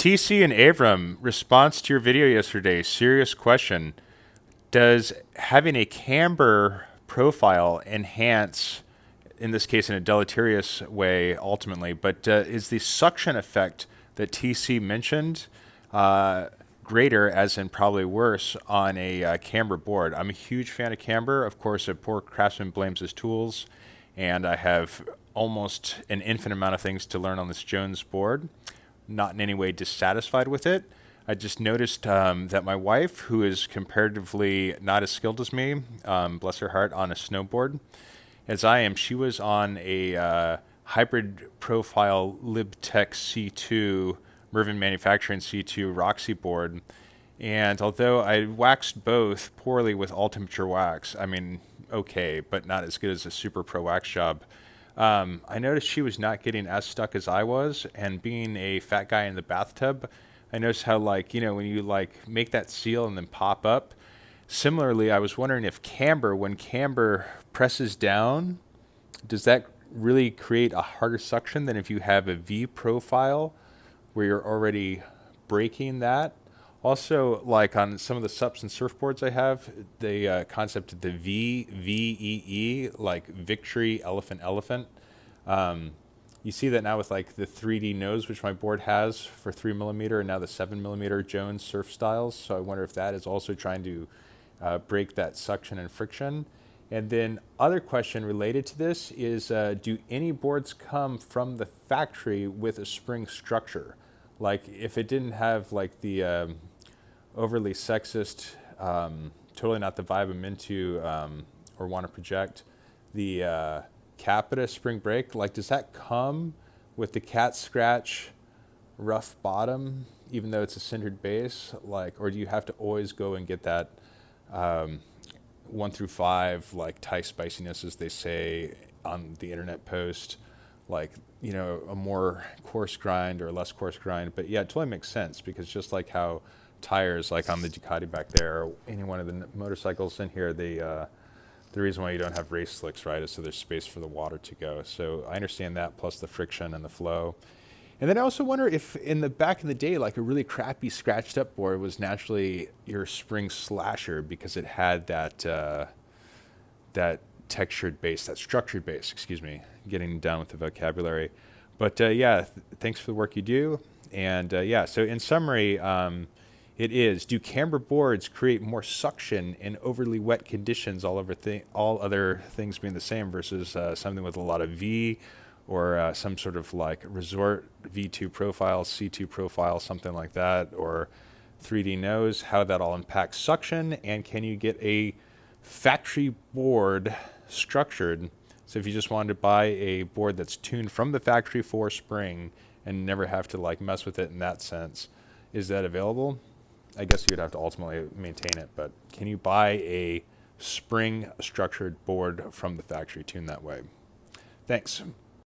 TC and Avram, response to your video yesterday, serious question. Does having a camber profile enhance, in this case in a deleterious way ultimately, but is the suction effect that TC mentioned greater, as in probably worse, on a camber board? I'm a huge fan of camber. Of course, a poor craftsman blames his tools, and I have almost an infinite amount of things to learn on this Jones board. Not in any way dissatisfied with it. I just noticed that my wife, who is comparatively not as skilled as me, bless her heart, on a snowboard, as I am, she was on a hybrid profile LibTech C2, Mervin Manufacturing C2 Roxy board. And although I waxed both poorly with all temperature wax, I mean, okay, but not as good as a super pro wax job, I noticed she was not getting as stuck as I was, and being a fat guy in the bathtub, I noticed how, like, you know, when you like make that seal and then pop up. Similarly, I was wondering if camber, when camber presses down, does that really create a harder suction than if you have a V profile where you're already breaking that? Also, like on some of the SUPs and surfboards I have, the concept of the VEE, like victory, elephant, elephant. You see that now with like the 3D nose, which my board has for 3mm, and now the 7mm Jones surf styles. So I wonder if that is also trying to break that suction and friction. And then other question related to this is, do any boards come from the factory with a spring structure? Like if it didn't have like the overly sexist, totally not the vibe I'm into or want to project, the Capita spring brake, like does that come with the cat scratch rough bottom, even though it's a centered base? Like, or do you have to always go and get that 1 through 5, like Thai spiciness, as they say on the internet post, like, you know, a more coarse grind or less coarse grind? But yeah, it totally makes sense, because just like how tires, like on the Ducati back there, or any one of the motorcycles in here, the reason why you don't have race slicks, right, is so there's space for the water to go. So I understand that, plus the friction and the flow. And then I also wonder if in the back in the day, like a really crappy scratched up board was naturally your spring slasher, because it had that that textured base, that structured base, excuse me, getting down with the vocabulary. But yeah, thanks for the work you do. And yeah, so in summary, it is, do camber boards create more suction in overly wet conditions, all other things being the same, versus something with a lot of V, or some sort of like resort V2 profile, C2 profile, something like that, or 3D nose, how that all impacts suction? And can you get a factory board structured? So if you just wanted to buy a board that's tuned from the factory for spring and never have to like mess with it in that sense, is that available? I guess you'd have to ultimately maintain it, but can you buy a spring structured board from the factory tuned that way? Thanks.